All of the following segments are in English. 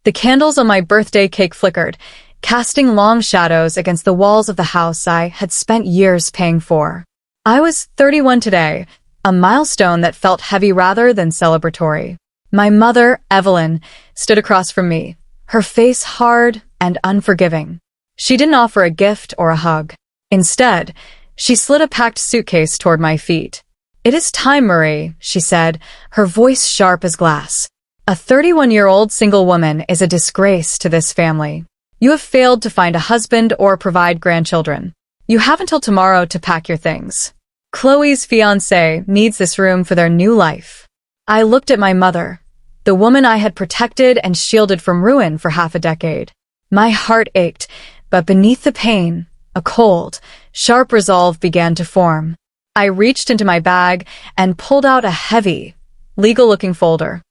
The candles on my birthday cake flickered, casting long shadows against the walls of the house I had spent years paying for. I was 31 today, a milestone that felt heavy rather than celebratory. My mother, Evelyn, stood across from me, her face hard and unforgiving. She didn't offer a gift or a hug. Instead, she slid a packed suitcase toward my feet. "It is time, Marie," she said, her voice sharp as glass. "A 31-year-old single woman is a disgrace to this family. You have failed to find a husband or provide grandchildren. You have until tomorrow to pack your things. Chloe's fiancé needs this room for their new life." I looked at my mother, the woman I had protected and shielded from ruin for half a decade. My heart ached, but beneath the pain, a cold, sharp resolve began to form. I reached into my bag and pulled out a heavy, legal-looking folder.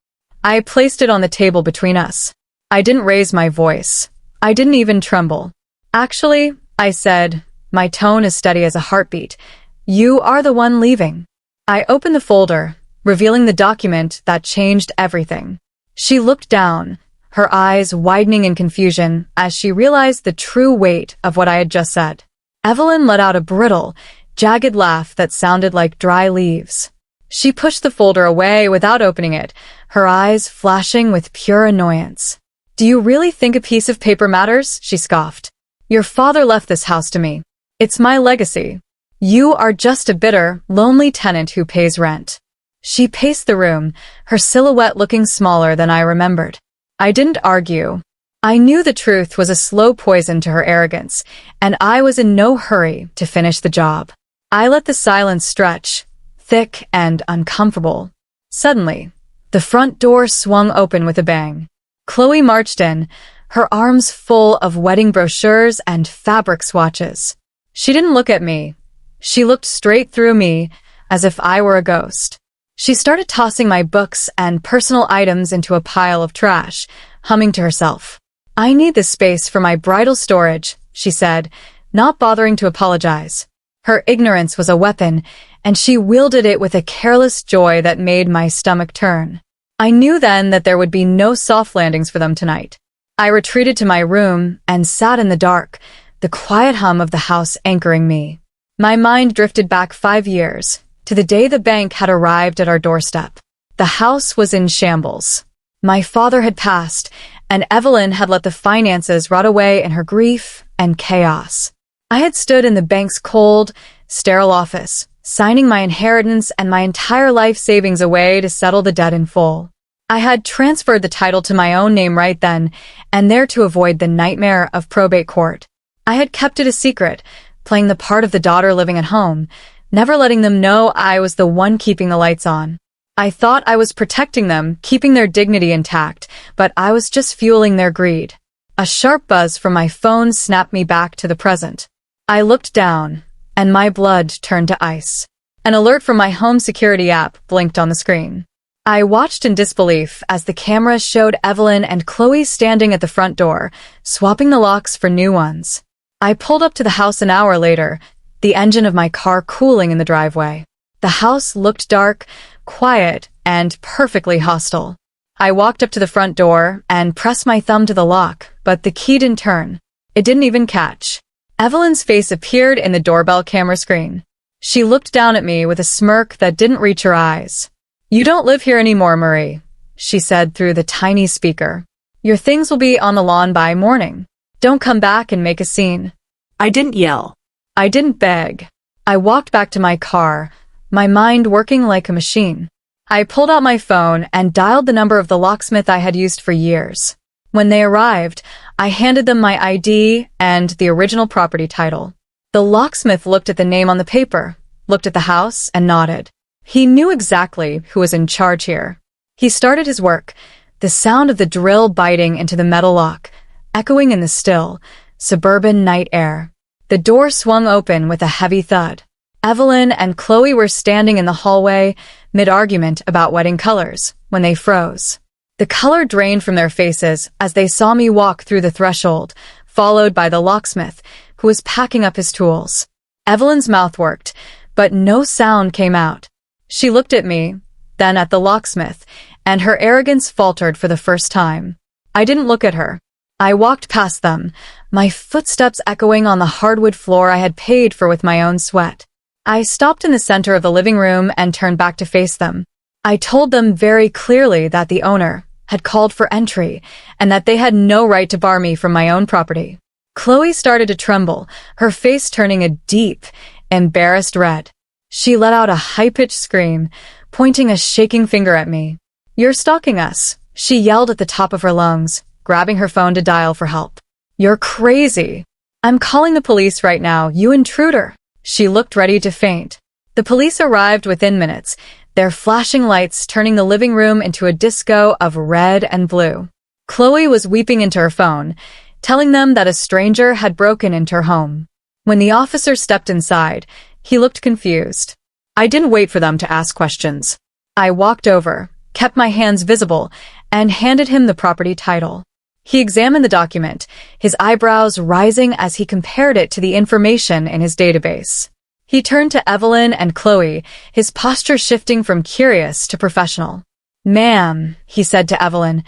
I placed it on the table between us. I didn't raise my voice. I didn't even tremble. "Actually," I said, my tone as steady as a heartbeat, "you are the one leaving." I opened the folder, revealing the document that changed everything. She looked down, her eyes widening in confusion as she realized the true weight of what I had just said. Evelyn let out a brittle, jagged laugh that sounded like dry leaves. She pushed the folder away without opening it, her eyes flashing with pure annoyance. "Do you really think a piece of paper matters?" she scoffed. "Your father left this house to me. It's my legacy. You are just a bitter, lonely tenant who pays rent." She paced the room, her silhouette looking smaller than I remembered. I didn't argue. I knew the truth was a slow poison to her arrogance, and I was in no hurry to finish the job. I let the silence stretch, thick and uncomfortable. Suddenly, the front door swung open with a bang. Chloe marched in, her arms full of wedding brochures and fabric swatches. She didn't look at me. She looked straight through me, as if I were a ghost. She started tossing my books and personal items into a pile of trash, humming to herself. "I need this space for my bridal storage," she said, not bothering to apologize. Her ignorance was a weapon, and she wielded it with a careless joy that made my stomach turn. I knew then that there would be no soft landings for them tonight. I retreated to my room and sat in the dark, the quiet hum of the house anchoring me. My mind drifted back 5 years, to the day the bank had arrived at our doorstep. The house was in shambles. My father had passed, and Evelyn had let the finances rot away in her grief and chaos. I had stood in the bank's cold, sterile office, signing my inheritance and my entire life savings away to settle the debt in full. I had transferred the title to my own name right then, and there to avoid the nightmare of probate court. I had kept it a secret, playing the part of the daughter living at home, never letting them know I was the one keeping the lights on. I thought I was protecting them, keeping their dignity intact, but I was just fueling their greed. A sharp buzz from my phone snapped me back to the present. I looked down, and my blood turned to ice. An alert from my home security app blinked on the screen. I watched in disbelief as the camera showed Evelyn and Chloe standing at the front door, swapping the locks for new ones. I pulled up to the house an hour later, the engine of my car cooling in the driveway. The house looked dark, quiet, and perfectly hostile. I walked up to the front door and pressed my thumb to the lock, but the key didn't turn. It didn't even catch. Evelyn's face appeared in the doorbell camera screen. She looked down at me with a smirk that didn't reach her eyes. "You don't live here anymore, Marie," she said through the tiny speaker. "Your things will be on the lawn by morning. Don't come back and make a scene." I didn't yell. I didn't beg. I walked back to my car, my mind working like a machine. I pulled out my phone and dialed the number of the locksmith I had used for years. When they arrived, I handed them my ID and the original property title. The locksmith looked at the name on the paper, looked at the house, and nodded. He knew exactly who was in charge here. He started his work, the sound of the drill biting into the metal lock, echoing in the still, suburban night air. The door swung open with a heavy thud. Evelyn and Chloe were standing in the hallway, mid-argument about wedding colors, when they froze. The color drained from their faces as they saw me walk through the threshold, followed by the locksmith, who was packing up his tools. Evelyn's mouth worked, but no sound came out. She looked at me, then at the locksmith, and her arrogance faltered for the first time. I didn't look at her. I walked past them, my footsteps echoing on the hardwood floor I had paid for with my own sweat. I stopped in the center of the living room and turned back to face them. I told them very clearly that the owner had called for entry and that they had no right to bar me from my own property. Chloe started to tremble, her face turning a deep, embarrassed red. She let out a high-pitched scream, pointing a shaking finger at me. "You're stalking us," she yelled at the top of her lungs, grabbing her phone to dial for help. "You're crazy. I'm calling the police right now, you intruder." She looked ready to faint. The police arrived within minutes, their flashing lights turning the living room into a disco of red and blue. Chloe was weeping into her phone, telling them that a stranger had broken into her home. When the officer stepped inside, he looked confused. I didn't wait for them to ask questions. I walked over, kept my hands visible, and handed him the property title. He examined the document, his eyebrows rising as he compared it to the information in his database. He turned to Evelyn and Chloe, his posture shifting from curious to professional. "Ma'am," he said to Evelyn,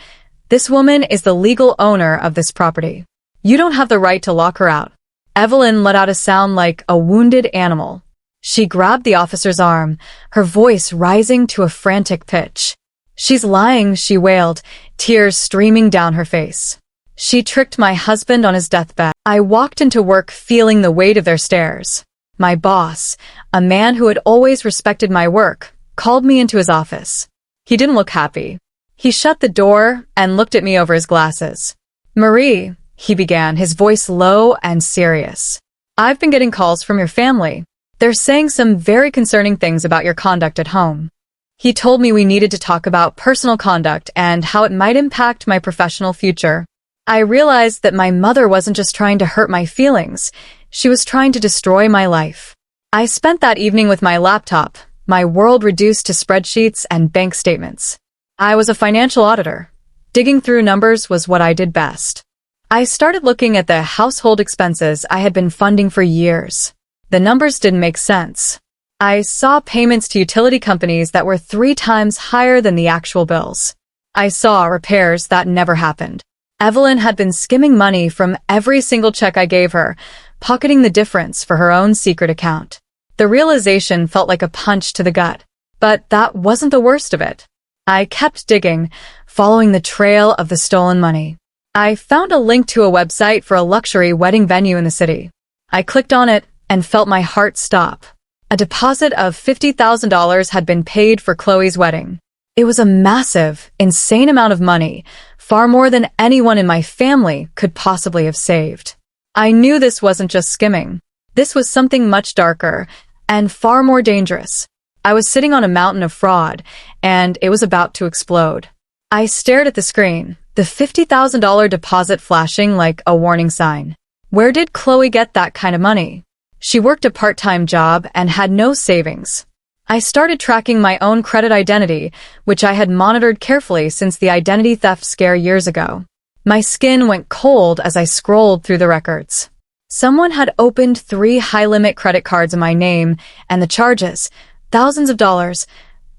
"this woman is the legal owner of this property. You don't have the right to lock her out." Evelyn let out a sound like a wounded animal. She grabbed the officer's arm, her voice rising to a frantic pitch. "She's lying," she wailed, tears streaming down her face. "She tricked my husband on his deathbed." I walked into work feeling the weight of their stares. My boss, a man who had always respected my work, called me into his office. He didn't look happy. He shut the door and looked at me over his glasses. "Marie," he began, his voice low and serious. "I've been getting calls from your family. They're saying some very concerning things about your conduct at home." He told me we needed to talk about personal conduct and how it might impact my professional future. I realized that my mother wasn't just trying to hurt my feelings, she was trying to destroy my life. I spent that evening with my laptop, my world reduced to spreadsheets and bank statements. I was a financial auditor. Digging through numbers was what I did best. I started looking at the household expenses I had been funding for years. The numbers didn't make sense. I saw payments to utility companies that were 3 times higher than the actual bills. I saw repairs that never happened. Evelyn had been skimming money from every single check I gave her, pocketing the difference for her own secret account. The realization felt like a punch to the gut. But that wasn't the worst of it. I kept digging, following the trail of the stolen money. I found a link to a website for a luxury wedding venue in the city. I clicked on it and felt my heart stop. A deposit of $50,000 had been paid for Chloe's wedding. It was a massive, insane amount of money, far more than anyone in my family could possibly have saved. I knew this wasn't just skimming. This was something much darker and far more dangerous. I was sitting on a mountain of fraud, and it was about to explode. I stared at the screen, the $50,000 deposit flashing like a warning sign. Where did Chloe get that kind of money? She worked a part-time job and had no savings. I started tracking my own credit identity, which I had monitored carefully since the identity theft scare years ago. My skin went cold as I scrolled through the records. Someone had opened 3 high-limit credit cards in my name, and the charges, thousands of dollars,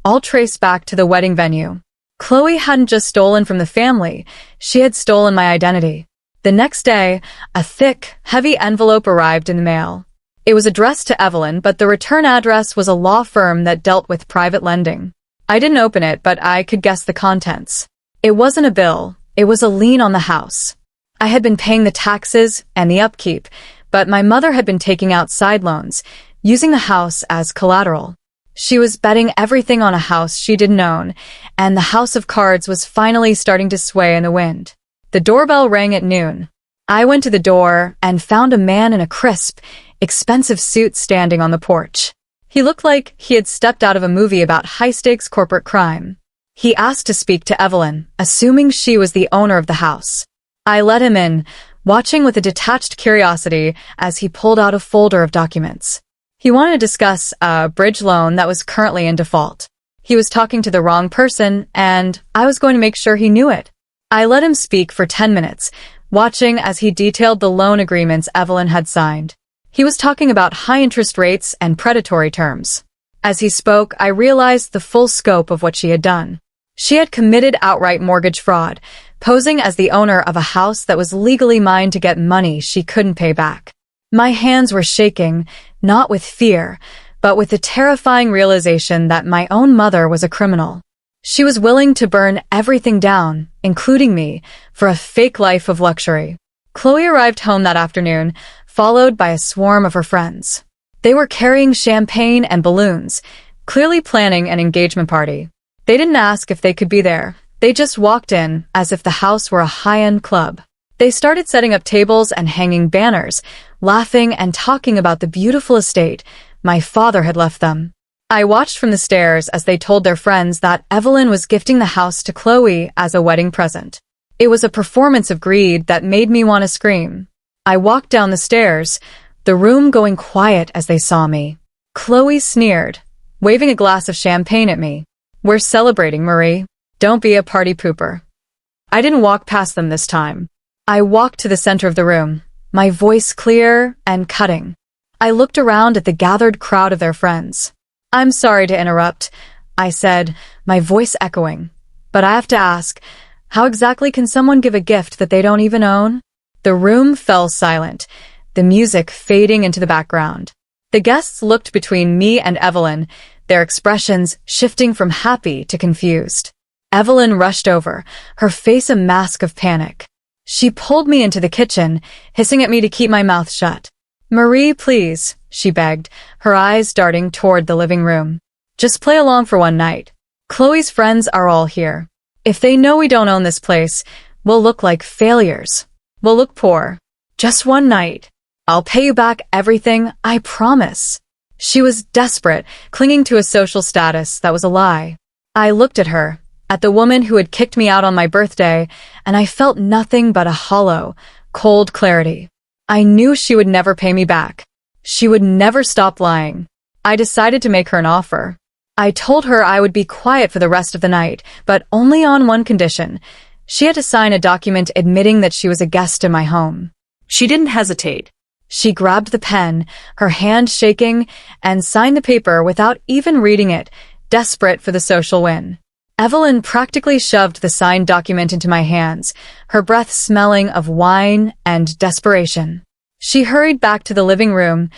all traced back to the wedding venue. Chloe hadn't just stolen from the family, she had stolen my identity. The next day, a thick, heavy envelope arrived in the mail. It was addressed to Evelyn, but the return address was a law firm that dealt with private lending. I didn't open it, but I could guess the contents. It wasn't a bill, it was a lien on the house. I had been paying the taxes and the upkeep, but my mother had been taking out side loans, using the house as collateral. She was betting everything on a house she didn't own, and the house of cards was finally starting to sway in the wind. The doorbell rang at noon. I went to the door and found a man in a crisp, expensive suit standing on the porch. He looked like he had stepped out of a movie about high-stakes corporate crime. He asked to speak to Evelyn, assuming she was the owner of the house. I let him in, watching with a detached curiosity as he pulled out a folder of documents. He wanted to discuss a bridge loan that was currently in default. He was talking to the wrong person, and I was going to make sure he knew it. I let him speak for 10 minutes, watching as he detailed the loan agreements Evelyn had signed. He was talking about high interest rates and predatory terms. As he spoke, I realized the full scope of what she had done. She had committed outright mortgage fraud, posing as the owner of a house that was legally mine to get money she couldn't pay back. My hands were shaking, not with fear, but with the terrifying realization that my own mother was a criminal. She was willing to burn everything down, including me, for a fake life of luxury. Chloe arrived home that afternoon, followed by a swarm of her friends. They were carrying champagne and balloons, clearly planning an engagement party. They didn't ask if they could be there. They just walked in as if the house were a high-end club. They started setting up tables and hanging banners, laughing and talking about the beautiful estate my father had left them. I watched from the stairs as they told their friends that Evelyn was gifting the house to Chloe as a wedding present. It was a performance of greed that made me want to scream. I walked down the stairs, the room going quiet as they saw me. Chloe sneered, waving a glass of champagne at me. "We're celebrating, Marie. Don't be a party pooper." I didn't walk past them this time. I walked to the center of the room, my voice clear and cutting. I looked around at the gathered crowd of their friends. "I'm sorry to interrupt," I said, my voice echoing. "But I have to ask, how exactly can someone give a gift that they don't even own?" The room fell silent, the music fading into the background. The guests looked between me and Evelyn, their expressions shifting from happy to confused. Evelyn rushed over, her face a mask of panic. She pulled me into the kitchen, hissing at me to keep my mouth shut. "Marie, please," she begged, her eyes darting toward the living room. "Just play along for one night. Chloe's friends are all here. If they know we don't own this place, we'll look like failures. We'll look poor. Just one night. I'll pay you back everything, I promise." She was desperate, clinging to a social status that was a lie. I looked at her, at the woman who had kicked me out on my birthday, and I felt nothing but a hollow, cold clarity. I knew she would never pay me back. She would never stop lying. I decided to make her an offer. I told her I would be quiet for the rest of the night, but only on one condition. She had to sign a document admitting that she was a guest in my home. She didn't hesitate. She grabbed the pen, her hand shaking, and signed the paper without even reading it, desperate for the social win. Evelyn practically shoved the signed document into my hands, her breath smelling of wine and desperation. She hurried back to the living room,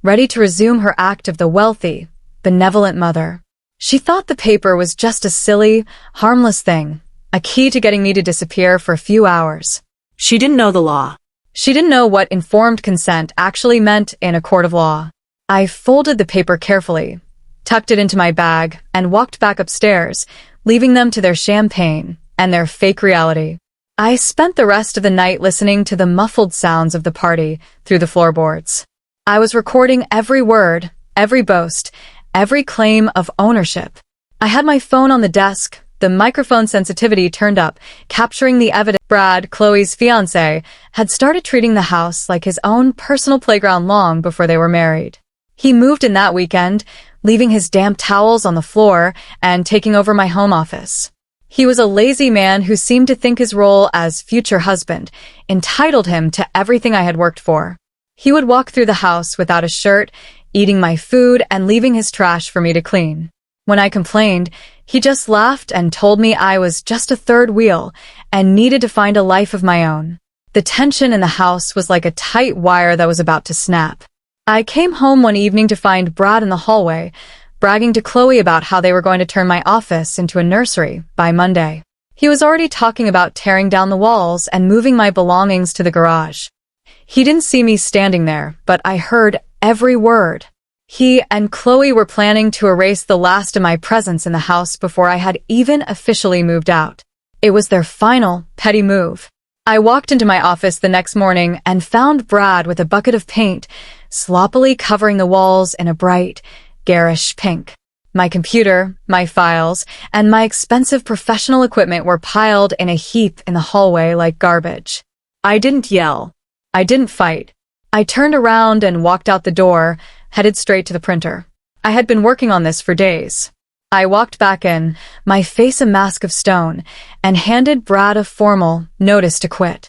ready to resume her act of the wealthy, benevolent mother. She thought the paper was just a silly, harmless thing, a key to getting me to disappear for a few hours. She didn't know the law. She didn't know what informed consent actually meant in a court of law. I folded the paper carefully, tucked it into my bag, and walked back upstairs, leaving them to their champagne and their fake reality. I spent the rest of the night listening to the muffled sounds of the party through the floorboards. I was recording every word, every boast, every claim of ownership. I had my phone on the desk, the microphone sensitivity turned up, capturing the evidence. Brad, Chloe's fiancé, had started treating the house like his own personal playground long before they were married. He moved in that weekend, leaving his damp towels on the floor and taking over my home office. He was a lazy man who seemed to think his role as future husband entitled him to everything I had worked for. He would walk through the house without a shirt, eating my food and leaving his trash for me to clean. When I complained, he just laughed and told me I was just a third wheel and needed to find a life of my own. The tension in the house was like a tight wire that was about to snap. I came home one evening to find Brad in the hallway, bragging to Chloe about how they were going to turn my office into a nursery by Monday. He was already talking about tearing down the walls and moving my belongings to the garage. He didn't see me standing there, but I heard every word. He and Chloe were planning to erase the last of my presence in the house before I had even officially moved out. It was their final, petty move. I walked into my office the next morning and found Brad with a bucket of paint, sloppily covering the walls in a bright, garish pink. My computer, my files, and my expensive professional equipment were piled in a heap in the hallway like garbage. I didn't yell. I didn't fight. I turned around and walked out the door, headed straight to the printer. I had been working on this for days. I walked back in, my face a mask of stone, and handed Brad a formal notice to quit.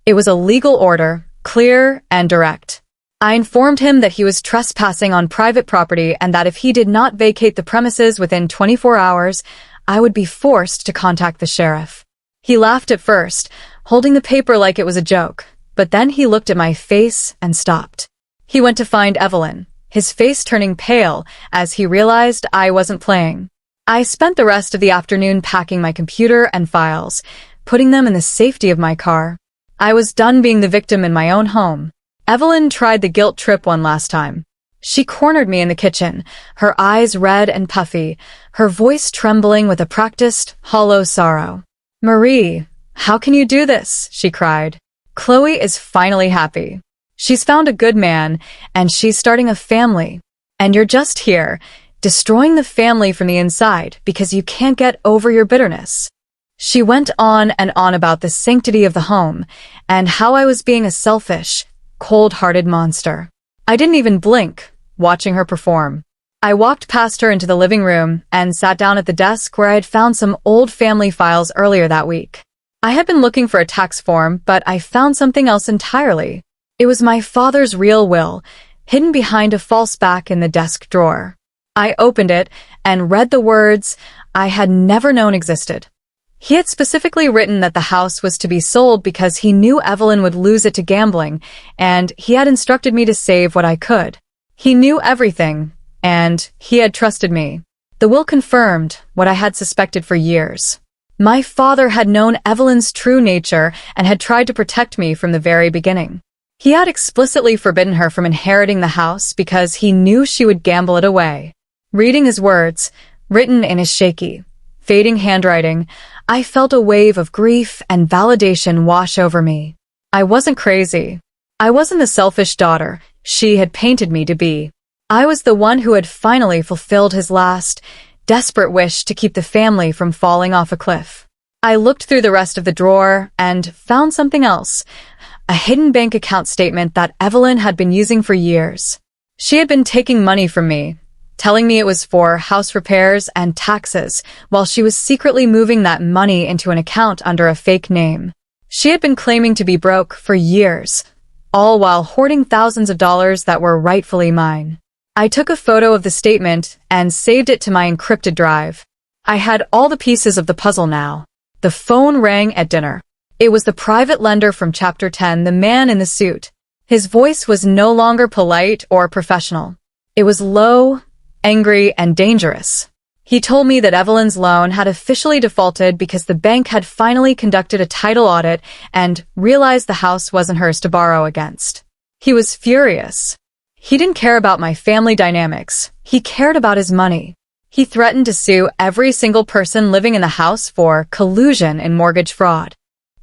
It was a legal order, clear and direct. I informed him that he was trespassing on private property and that if he did not vacate the premises within 24 hours, I would be forced to contact the sheriff. He laughed at first, holding the paper like it was a joke, but then he looked at my face and stopped. He went to find Evelyn, his face turning pale as he realized I wasn't playing. I spent the rest of the afternoon packing my computer and files, putting them in the safety of my car. I was done being the victim in my own home. Evelyn tried the guilt trip one last time. She cornered me in the kitchen, her eyes red and puffy, her voice trembling with a practiced, hollow sorrow. "Marie, how can you do this?" she cried. "Chloe is finally happy. She's found a good man, and she's starting a family. And you're just here, destroying the family from the inside because you can't get over your bitterness." She went on and on about the sanctity of the home, and how I was being a selfish, cold-hearted monster. I didn't even blink, watching her perform. I walked past her into the living room and sat down at the desk where I had found some old family files earlier that week. I had been looking for a tax form, but I found something else entirely. It was my father's real will, hidden behind a false back in the desk drawer. I opened it and read the words I had never known existed. He had specifically written that the house was to be sold because he knew Evelyn would lose it to gambling, and he had instructed me to save what I could. He knew everything, and he had trusted me. The will confirmed what I had suspected for years. My father had known Evelyn's true nature and had tried to protect me from the very beginning. He had explicitly forbidden her from inheriting the house because he knew she would gamble it away. Reading his words, written in his shaky, fading handwriting, I felt a wave of grief and validation wash over me. I wasn't crazy. I wasn't the selfish daughter she had painted me to be. I was the one who had finally fulfilled his last, desperate wish to keep the family from falling off a cliff. I looked through the rest of the drawer and found something else, a hidden bank account statement that Evelyn had been using for years. She had been taking money from me, telling me it was for house repairs and taxes, while she was secretly moving that money into an account under a fake name. She had been claiming to be broke for years, all while hoarding thousands of dollars that were rightfully mine. I took a photo of the statement and saved it to my encrypted drive. I had all the pieces of the puzzle now. The phone rang at dinner. It was the private lender from Chapter 10, the man in the suit. His voice was no longer polite or professional. It was low, angry, and dangerous. He told me that Evelyn's loan had officially defaulted because the bank had finally conducted a title audit and realized the house wasn't hers to borrow against. He was furious. He didn't care about my family dynamics. He cared about his money. He threatened to sue every single person living in the house for collusion in mortgage fraud.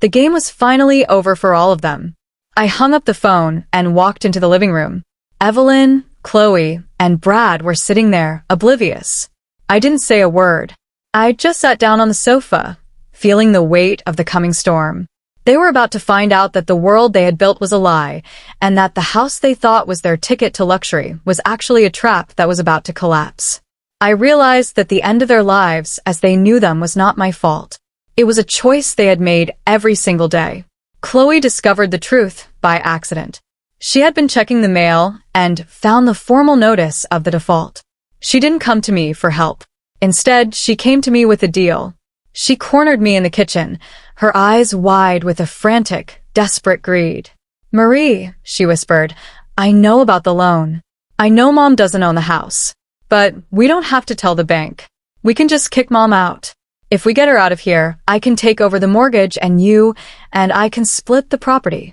The game was finally over for all of them. I hung up the phone and walked into the living room. Evelyn, Chloe, and Brad were sitting there, oblivious. I didn't say a word. I just sat down on the sofa, feeling the weight of the coming storm. They were about to find out that the world they had built was a lie, and that the house they thought was their ticket to luxury was actually a trap that was about to collapse. I realized that the end of their lives, as they knew them, was not my fault. It was a choice they had made every single day. Chloe discovered the truth by accident. She had been checking the mail and found the formal notice of the default. She didn't come to me for help. Instead, she came to me with a deal. She cornered me in the kitchen, her eyes wide with a frantic, desperate greed. "Marie," she whispered, "I know about the loan. I know Mom doesn't own the house. But we don't have to tell the bank. We can just kick Mom out. If we get her out of here, I can take over the mortgage and you and I can split the property."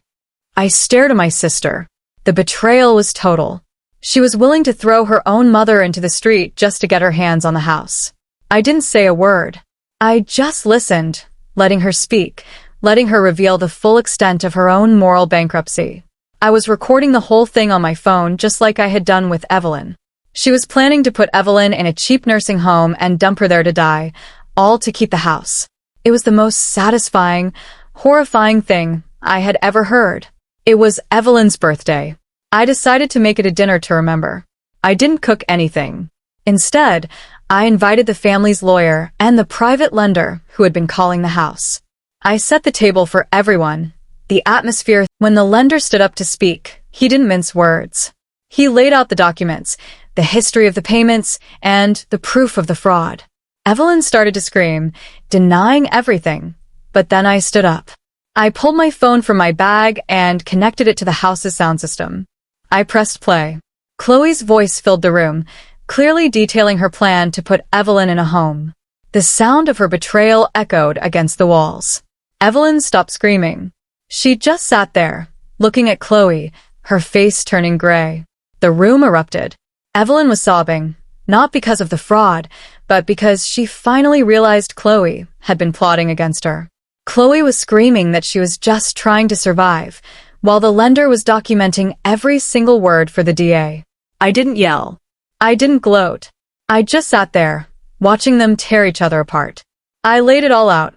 I stared at my sister. The betrayal was total. She was willing to throw her own mother into the street just to get her hands on the house. I didn't say a word. I just listened, letting her speak, letting her reveal the full extent of her own moral bankruptcy. I was recording the whole thing on my phone just like I had done with Evelyn. She was planning to put Evelyn in a cheap nursing home and dump her there to die, all to keep the house. It was the most satisfying, horrifying thing I had ever heard. It was Evelyn's birthday. I decided to make it a dinner to remember. I didn't cook anything. Instead, I invited the family's lawyer and the private lender who had been calling the house. I set the table for everyone. The atmosphere, when the lender stood up to speak, he didn't mince words. He laid out the documents, the history of the payments, and the proof of the fraud. Evelyn started to scream, denying everything, But then I stood up. I pulled my phone from my bag and connected it to the house's sound system. I pressed play. Chloe's voice filled the room, clearly detailing her plan to put Evelyn in a home. The sound of her betrayal echoed against the walls. Evelyn stopped screaming. She just sat there, looking at Chloe, her face turning gray. The room erupted. Evelyn was sobbing, not because of the fraud, but because she finally realized Chloe had been plotting against her. Chloe was screaming that she was just trying to survive, while the lender was documenting every single word for the DA. I didn't yell. I didn't gloat. I just sat there, watching them tear each other apart. I laid it all out.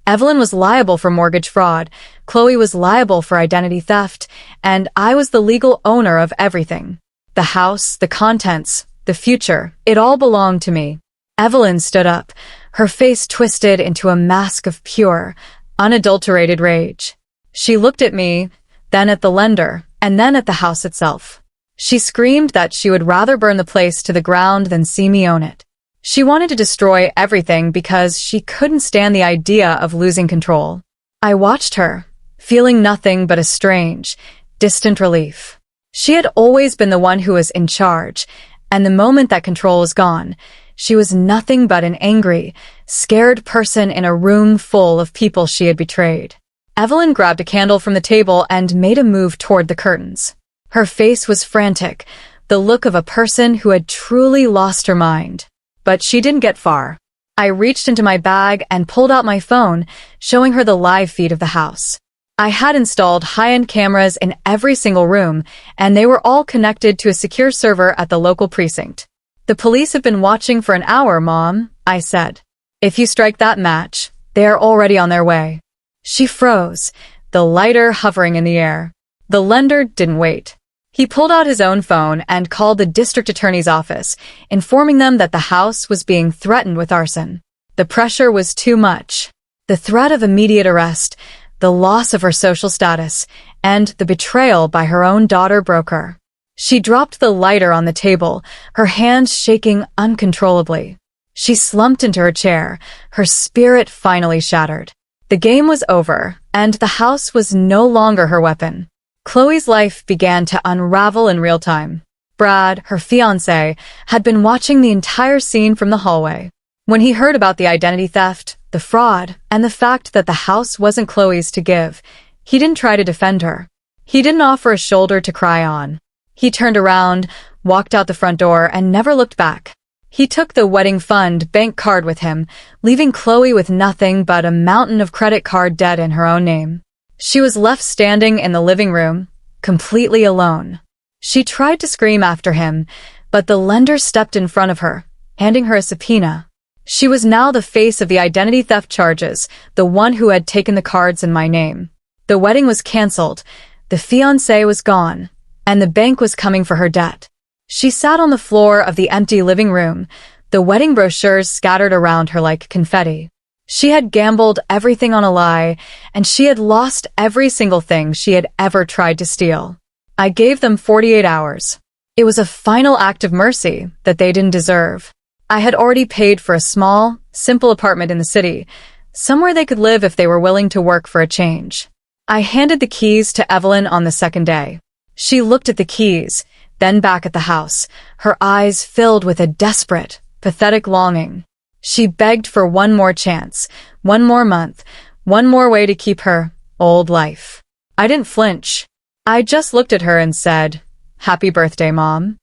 Evelyn was liable for mortgage fraud, Chloe was liable for identity theft, and I was the legal owner of everything. The house, the contents, the future, it all belonged to me. Evelyn stood up, her face twisted into a mask of pure, unadulterated rage. She looked at me, then at the lender, and then at the house itself. She screamed that she would rather burn the place to the ground than see me own it. She wanted to destroy everything because she couldn't stand the idea of losing control. I watched her, feeling nothing but a strange, distant relief. She had always been the one who was in charge, and the moment that control was gone, she was nothing but an angry, scared person in a room full of people she had betrayed. Evelyn grabbed a candle from the table and made a move toward the curtains. Her face was frantic, the look of a person who had truly lost her mind. But she didn't get far. I reached into my bag and pulled out my phone, showing her the live feed of the house. I had installed high-end cameras in every single room, and they were all connected to a secure server at the local precinct. The police have been watching for an hour, Mom, I said. If you strike that match, they are already on their way. She froze, the lighter hovering in the air. The lender didn't wait. He pulled out his own phone and called the district attorney's office, informing them that the house was being threatened with arson. The pressure was too much. The threat of immediate arrest, the loss of her social status, and the betrayal by her own daughter broke her. She dropped the lighter on the table, her hands shaking uncontrollably. She slumped into her chair, her spirit finally shattered. The game was over, and the house was no longer her weapon. Chloe's life began to unravel in real time. Brad, her fiancé, had been watching the entire scene from the hallway. When he heard about the identity theft, the fraud, and the fact that the house wasn't Chloe's to give, he didn't try to defend her. He didn't offer a shoulder to cry on. He turned around, walked out the front door, and never looked back. He took the wedding fund bank card with him, leaving Chloe with nothing but a mountain of credit card debt in her own name. She was left standing in the living room, completely alone. She tried to scream after him, but the lender stepped in front of her, handing her a subpoena. She was now the face of the identity theft charges, the one who had taken the cards in my name. The wedding was canceled, the fiancé was gone, and the bank was coming for her debt. She sat on the floor of the empty living room, the wedding brochures scattered around her like confetti. She had gambled everything on a lie, and she had lost every single thing she had ever tried to steal. I gave them 48 hours. It was a final act of mercy that they didn't deserve. I had already paid for a small, simple apartment in the city, somewhere they could live if they were willing to work for a change. I handed the keys to Evelyn on the second day. She looked at the keys, then back at the house, her eyes filled with a desperate, pathetic longing. She begged for one more chance, one more month, one more way to keep her old life. I didn't flinch. I just looked at her and said, "Happy birthday, Mom."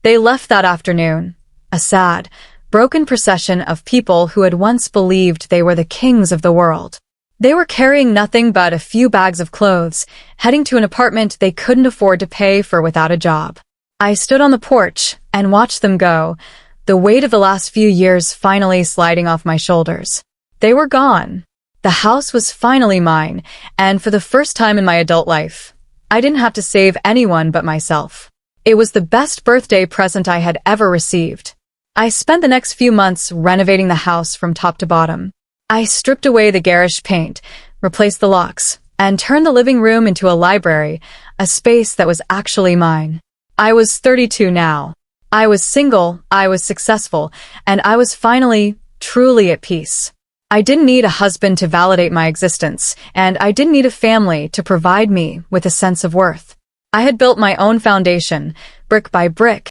They left that afternoon, a sad, broken procession of people who had once believed they were the kings of the world. They were carrying nothing but a few bags of clothes, heading to an apartment they couldn't afford to pay for without a job. I stood on the porch and watched them go, the weight of the last few years finally sliding off my shoulders. They were gone. The house was finally mine, and for the first time in my adult life, I didn't have to save anyone but myself. It was the best birthday present I had ever received. I spent the next few months renovating the house from top to bottom. I stripped away the garish paint, replaced the locks, and turned the living room into a library, a space that was actually mine. I was 32 now. I was single, I was successful, and I was finally, truly at peace. I didn't need a husband to validate my existence, and I didn't need a family to provide me with a sense of worth. I had built my own foundation, brick by brick,